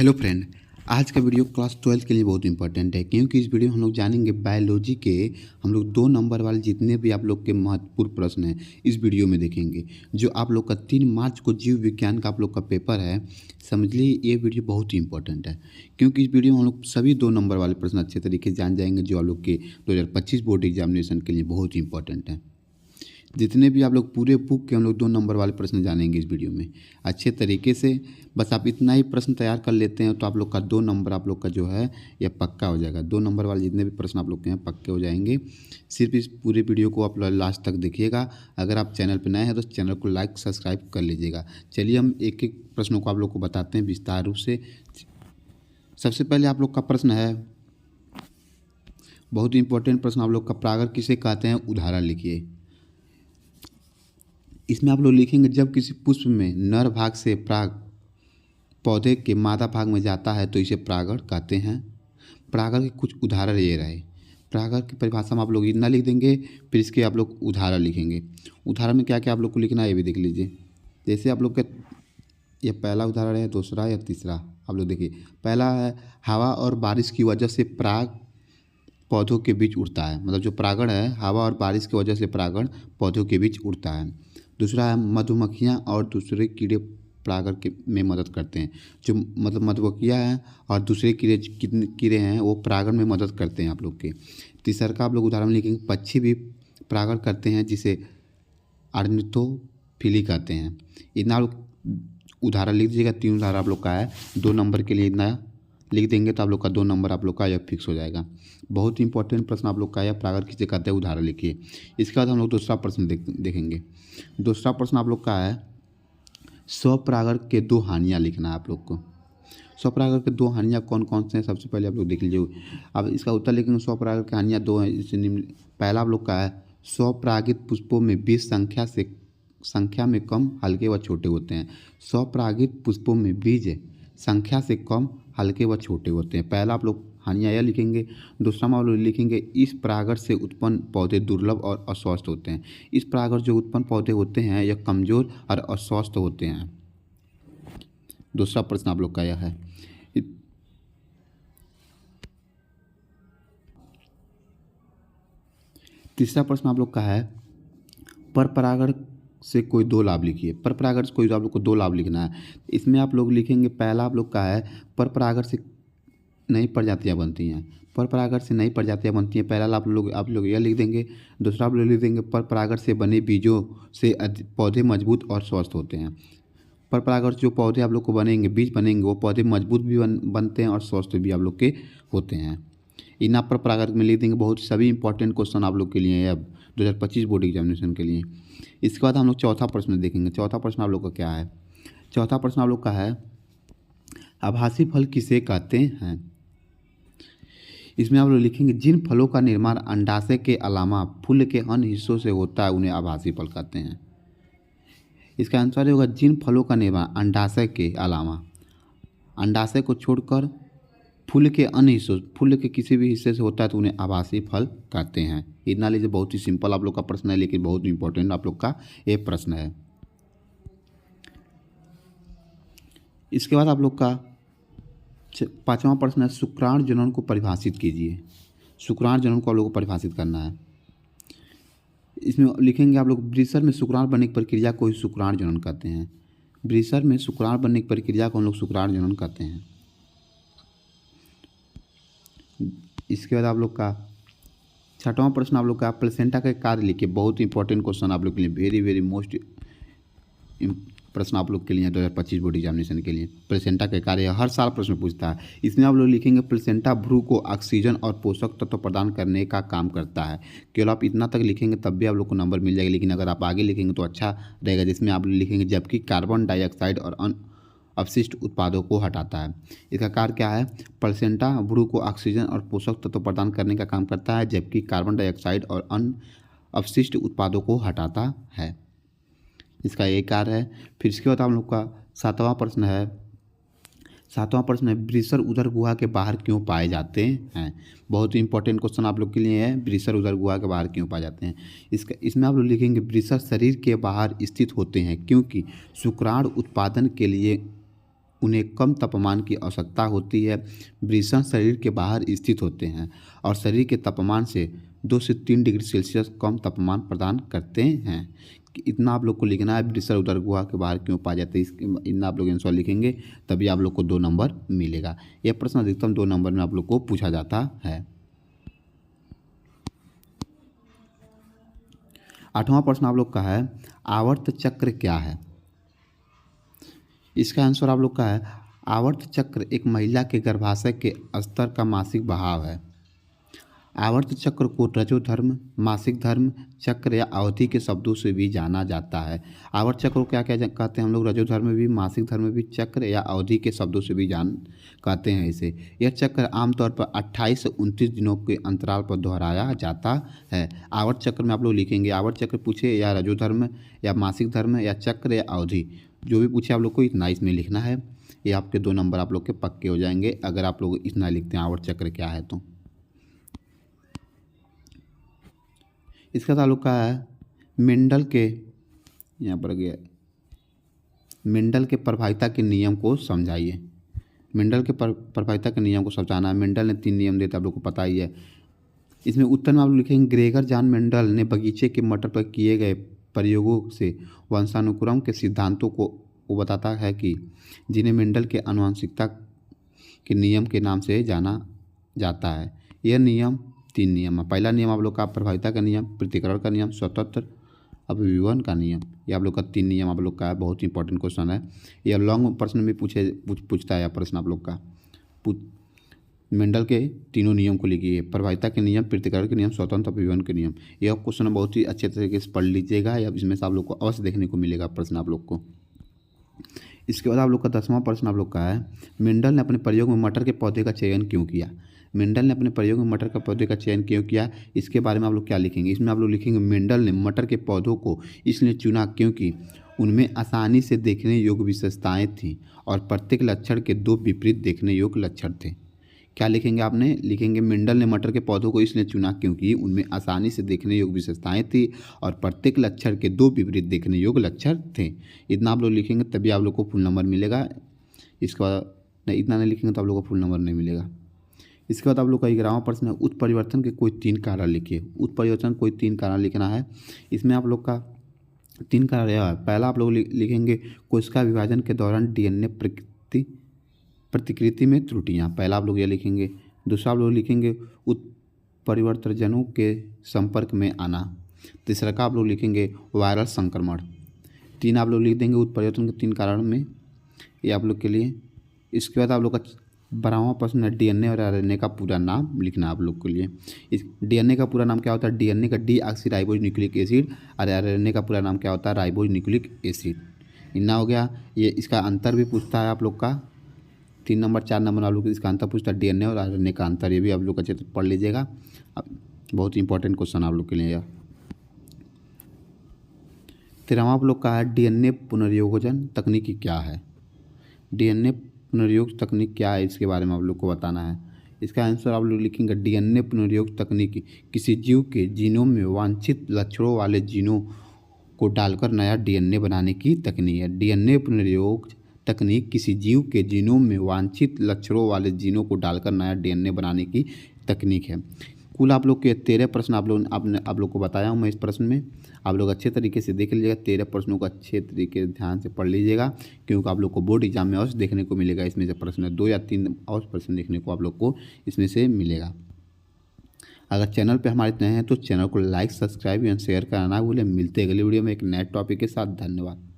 Hello friend. आज का video class 12 के लिए बहुत इंपॉर्टेंट है, क्योंकि इस वीडियो में हम लोग जानेंगे बायोलॉजी के हम लोग 2 नंबर वाले जितने भी आप लोग के महत्वपूर्ण प्रश्न हैं इस वीडियो में देखेंगे। जो आप लोग का 3 मार्च को जीव विज्ञान का आप लोग का पेपर है, समझ लीजिए ये वीडियो बहुत ही इंपॉर्टेंट है, क्योंकि इस वीडियो में हम लोग सभी 2 नंबर वाले प्रश्न अच्छे तरीके से जान जाएंगे जो आप लोग के 2025 बोर्ड एग्जामिनेशन के लिए बहुत ही इंपॉर्टेंट है। जितने भी आप लोग पूरे बुक के हम लोग 2 नंबर वाले प्रश्न जानेंगे इस वीडियो में अच्छे तरीके से। बस आप इतना ही प्रश्न तैयार कर लेते हैं तो आप लोग का 2 नंबर आप लोग का जो है यह पक्का हो जाएगा। 2 नंबर वाले जितने भी प्रश्न आप लोग के हैं पक्के हो जाएंगे। सिर्फ इस पूरे वीडियो को आप लोग लास्ट तक देखिएगा। अगर आप चैनल पर नए हैं तो चैनल को लाइक सब्सक्राइब कर लीजिएगा। चलिए हम एक एक प्रश्नों को आप लोग को बताते हैं विस्तार रूप से। सबसे पहले आप लोग का प्रश्न है, बहुत ही इंपॉर्टेंट प्रश्न आप लोग का, परागण किसे कहते हैं, उदाहरण लिखिए। इसमें आप लोग लिखेंगे जब किसी पुष्प में नर भाग से पराग पौधे के मादा भाग में जाता है तो इसे परागण कहते हैं। परागण के कुछ उदाहरण ये रहे। परागण की परिभाषा में आप लोग इतना लिख देंगे, फिर इसके आप लोग उदाहरण लिखेंगे। उदाहरण में क्या क्या आप लोग को लिखना है ये भी देख लीजिए। जैसे आप लोग के ये पहला उदाहरण है, दूसरा या तीसरा, आप लोग देखिए। पहला है हवा और बारिश की वजह से पराग पौधों के बीच उड़ता है, मतलब जो परागण है हवा और बारिश की वजह से परागण पौधों के बीच उड़ता है। दूसरा है मधुमक्खियाँ और दूसरे कीड़े परागण के में मदद करते हैं। जो मतलब मधुमक्खियाँ हैं और दूसरे कीड़े कितने कीड़े हैं वो परागण में मदद करते हैं आप लोग के। तीसरा का आप लोग उदाहरण लिखेंगे, पक्षी भी परागण करते हैं जिसे ऑर्निथोफिली कहते हैं। इतना आप लोग उदाहरण लिख दीजिएगा। 3 उदाहरण आप लोग का है, 2 नंबर के लिए इतना लिख देंगे तो आप लोग का 2 नंबर आप लोग का यह फिक्स हो जाएगा। बहुत ही इंपॉर्टेंट प्रश्न आप लोग का यह, परागण किसे कहते हैं, उदाहरण लिखिए। इसके बाद हम लोग दूसरा प्रश्न देखेंगे। दूसरा प्रश्न आप लोग का है स्वपरागण के 2 हानियाँ लिखना है आप लोग को। स्वपरागण के 2 हानियाँ कौन कौन से हैं सबसे पहले आप लोग देख लीजिए। अब इसका उत्तर लिखेंगे। स्वपरागण की हानियाँ 2 हैं, इससे निम्न। पहला आप लोग का है स्वपरागित पुष्पों में बीज संख्या में कम, हल्के व छोटे होते हैं। स्वपरागित पुष्पों में बीज संख्या से कम, हल्के व छोटे होते हैं। पहला आप लोग हानियाँ यह लिखेंगे। दूसरा में आप लोग लिखेंगे इस परागण से उत्पन्न पौधे दुर्लभ और अस्वस्थ होते हैं। इस परागण जो उत्पन्न पौधे होते हैं यह कमजोर और अस्वस्थ होते हैं। दूसरा प्रश्न आप लोग का यह है। तीसरा प्रश्न आप लोग का है पर परागण से कोई 2 लाभ लिखिए। पर परागण से कोई आप लोग को 2 लाभ लिखना है। इसमें आप लोग लिखेंगे, पहला आप लोग का है पर परागण से नई प्रजातियाँ बनती हैं। पर परागण से नई प्रजातियाँ बनती हैं, पहला लाभ आप लोग यह लिख देंगे। दूसरा आप लोग लिख देंगे पर परागण से बने बीजों से पौधे मजबूत और स्वस्थ होते हैं। पर परागण जो पौधे आप लोग को बनेंगे, बीज बनेंगे, वो पौधे मजबूत भी बनते हैं और स्वस्थ भी आप लोग के होते हैं। इन आप पर परागण में लिख देंगे। बहुत सभी इंपॉर्टेंट क्वेश्चन आप लोग के लिए है अब 2025 बोर्ड एग्जामिनेशन के लिए। इसके बाद हम लोग चौथा प्रश्न देखेंगे। चौथा प्रश्न आप लोग का क्या है। चौथा प्रश्न आप लोग का है आभासी फल किसे कहते हैं। इसमें आप लोग लिखेंगे जिन फलों का निर्माण अंडाशय के अलावा फूल के अन्य हिस्सों से होता है उन्हें आभासी फल कहते हैं। इसका आंसर होगा जिन फलों का निर्माण अंडाशय के अलावा, अंडाशय को छोड़कर फूल के अन्य हिस्सों, फूल के किसी भी हिस्से से होता है तो उन्हें आभासी फल कहते हैं। इतना लीजिए। बहुत ही सिंपल आप लोग का प्रश्न है, लेकिन बहुत इंपॉर्टेंट आप लोग का ये प्रश्न है। इसके बाद आप लोग का 5वां प्रश्न है शुक्राणु जनन को परिभाषित कीजिए। शुक्राणु जनन को आप लोग को परिभाषित करना है। इसमें लिखेंगे आप लोग वृषण में शुक्राणु बनने की प्रक्रिया को ही शुक्राणु जनन कहते हैं। वृषण में शुक्राणु बनने की प्रक्रिया को हम लोग शुक्राणु जनन कहते हैं। इसके बाद आप लोग का 6वां प्रश्न आप लोग का प्लेसेंटा का कार्य लिखिए। बहुत इंपॉर्टेंट क्वेश्चन आप लोग के लिए, वेरी वेरी मोस्ट प्रश्न आप लोग के लिए 2025 बोर्ड एग्जामिनेशन के लिए। प्लेसेंटा के कार्य हर साल प्रश्न पूछता है। इसमें आप लोग लिखेंगे प्लेसेंटा भ्रूण को ऑक्सीजन और पोषक तत्व प्रदान करने का काम करता है। केवल आप इतना तक लिखेंगे तब भी आप लोग को नंबर मिल जाएगा, लेकिन अगर आप आगे लिखेंगे तो अच्छा रहेगा। जिसमें आप लिखेंगे जबकि कार्बन डाइऑक्साइड और अपशिष्ट उत्पादों को हटाता है। इसका कार्य क्या है। प्लेसेंटा भ्रूण को ऑक्सीजन और पोषक तत्व प्रदान करने का काम करता है, जबकि कार्बन डाइऑक्साइड और अन्य अपशिष्ट उत्पादों को हटाता है। इसका ये कार्य है। फिर इसके बाद हम लोग का 7वां प्रश्न है। 7वां प्रश्न है वृषण उदर गुहा के बाहर क्यों पाए जाते हैं। बहुत ही इंपॉर्टेंट क्वेश्चन आप लोग के लिए है, वृषण उदर गुहा के बाहर क्यों पाए जाते हैं। इसमें आप लोग लिखेंगे वृषण शरीर के बाहर स्थित होते हैं क्योंकि शुक्राणु उत्पादन के लिए उन्हें कम तापमान की आवश्यकता होती है। वृषण शरीर के बाहर स्थित होते हैं और शरीर के तापमान से 2 से 3 डिग्री सेल्सियस कम तापमान प्रदान करते हैं। कि इतना आप लोग को लिखना है, वृषण उदर गुहा के बाहर क्यों पाए जाते हैं, इतना आप लोग आंसर लिखेंगे तभी आप लोग को 2 नंबर मिलेगा। यह प्रश्न अधिकतम 2 नंबर में आप लोग को पूछा जाता है। 8वां प्रश्न आप लोग का है, आवर्त चक्र क्या है। इसका आंसर आप लोग का है, आवर्त चक्र एक महिला के गर्भाशय के स्तर का मासिक बहाव है। आवर्त चक्र को रजोधर्म, मासिक धर्म चक्र या अवधि के शब्दों से भी जाना जाता है। आवर्त चक्र को क्या क्या कहते हैं हम लोग, रजोधर्म भी, मासिक धर्म भी, चक्र या अवधि के शब्दों से भी कहते हैं इसे। यह चक्र आमतौर पर 28 से 29 दिनों के अंतराल पर दोहराया जाता है। आवर्त चक्र में आप लोग लिखेंगे, आवर्त चक्र पूछे या रजोधर्म या मासिक धर्म या चक्र या अवधि, जो भी पूछे आप लोग को इतना इसमें लिखना है। ये आपके 2 नंबर आप लोग के पक्के हो जाएंगे अगर आप लोग इतना लिखते हैं आवर्त चक्र क्या है तो। इसका ताल्लुक का है मेंडल के, यहाँ पर गया, मेंडल के प्रभाविता के नियम को समझाइए। मेंडल के प्रभाविता के नियम को समझाना है। मेंडल ने 3 नियम दिए थे, आप लोग को पता ही है। इसमें उत्तर में आप लोग लिखेंगे, ग्रेगर जॉन मेंडल ने बगीचे के मटर पर किए गए प्रयोगों से वंशानुक्रम के सिद्धांतों को वो बताता है कि जिन्हें मेंडल के आनुवंशिकता के नियम के नाम से जाना जाता है। यह नियम 3 नियम है। पहला नियम आप लोग का प्रभाविता का नियम, पृथक्करण का नियम, स्वतंत्र अभिविवन का नियम। ये आप लोग का 3 नियम आप लोग का है। बहुत इंपॉर्टेंट क्वेश्चन है। यह लॉन्ग प्रश्न में पूछता है यह प्रश्न आप लोग का। मेंडल के तीनों नियम को लिखिए, प्रभाविता के नियम, पृथक्करण के नियम, स्वतंत्र अभिविवन के नियम। यह क्वेश्चन बहुत ही अच्छे तरीके से पढ़ लीजिएगा या इसमें से आप लोग को अवश्य देखने को मिलेगा प्रश्न आप लोग को। इसके बाद आप लोग का 10वां प्रश्न आप लोग का है, मेंडल ने अपने प्रयोग में मटर के पौधे का चयन क्यों किया। मेंडल ने अपने प्रयोग में मटर के पौधे का चयन क्यों किया, इसके बारे में आप लोग क्या लिखेंगे। इसमें आप लोग लिखेंगे, मेंडल ने मटर के पौधों को इसलिए चुना क्योंकि उनमें आसानी से देखने योग्य विशेषताएं थीं और प्रत्येक लक्षण के 2 विपरीत देखने योग्य लक्षण थे। क्या लिखेंगे आपने, लिखेंगे मेंडल ने मटर के पौधों को इसलिए चुना क्योंकि उनमें आसानी से देखने योग्य विशेषताएं थी और प्रत्येक लक्षण के 2 विपरीत देखने योग्य लक्षण थे। इतना आप लोग लिखेंगे तभी आप लोग को फुल नंबर मिलेगा। इसके बाद नहीं, इतना नहीं लिखेंगे तो आप लोग को फुल नंबर नहीं मिलेगा। इसके बाद आप लोग का 11वां प्रश्न है, उत्परिवर्तन के कोई 3 कारण लिखिए। उत्परिवर्तन कोई 3 कारण लिखना है। इसमें आप लोग का 3 कारण है। पहला आप लोग लिखेंगे, कोशिका विभाजन के दौरान डीएनए प्रतिकृति में त्रुटियां। पहला आप लोग ये लिखेंगे। दूसरा आप लोग लिखेंगे, उत्परिवर्तनजनों के संपर्क में आना। तीसरा का आप लोग लिखेंगे, वायरल संक्रमण। 3 आप लोग लिख देंगे उत्परिवर्तन के 3 कारण में, ये आप लोग के लिए। इसके बाद आप लोग का 12वां प्रश्न है, डीएनए और आरएनए का पूरा नाम लिखना आप लोग के लिए। इस डीएनए का पूरा नाम क्या होता है, डीएनए का डीऑक्सीराइबोज न्यूक्लिक एसिड, और आरएनए का पूरा नाम क्या होता है, राइबोज न्यूक्लिक एसिड। इतना हो गया। ये इसका अंतर भी पूछता है आप लोग का 3 नंबर 4 नंबर आप लोग इसका अंतर पूछता है, डीएनए और आरएनए का अंतर। ये भी आप लोग अच्छे से पढ़ लीजिएगा, बहुत इंपॉर्टेंट क्वेश्चन आप लोग के लिए। 13वां आप लोग का है, डीएनए पुनर्योजन तकनीक क्या है। डीएनए पुनर्योग तकनीक क्या है, इसके बारे में आप लोग को बताना है। इसका आंसर आप लोग लिखेंगे, डीएनए पुनर्योग तकनीक किसी जीव के जीनोम में वांछित लक्षणों वाले जीनों को डालकर नया डीएनए बनाने की तकनीक है। डीएनए पुनर्योग तकनीक किसी जीव के जीनोम में वांछित लक्षणों वाले जीनों को डालकर नया डीएनए बनाने की तकनीक है। कुल आप लोग के 13 प्रश्न आप लोग को बताया हूँ मैं। इस प्रश्न में आप लोग अच्छे तरीके से देख लीजिएगा। 13 प्रश्नों को अच्छे तरीके से ध्यान से पढ़ लीजिएगा, क्योंकि आप लोग को बोर्ड एग्जाम में अवश्य देखने को मिलेगा। इसमें से प्रश्न 2 या 3 और प्रश्न देखने को आप लोग को इसमें से मिलेगा। अगर चैनल पे हमारे नए हैं तो चैनल को लाइक, सब्सक्राइब एंड शेयर करना ना भूलें। मिलते हैं अगली वीडियो में एक नए टॉपिक के साथ। धन्यवाद।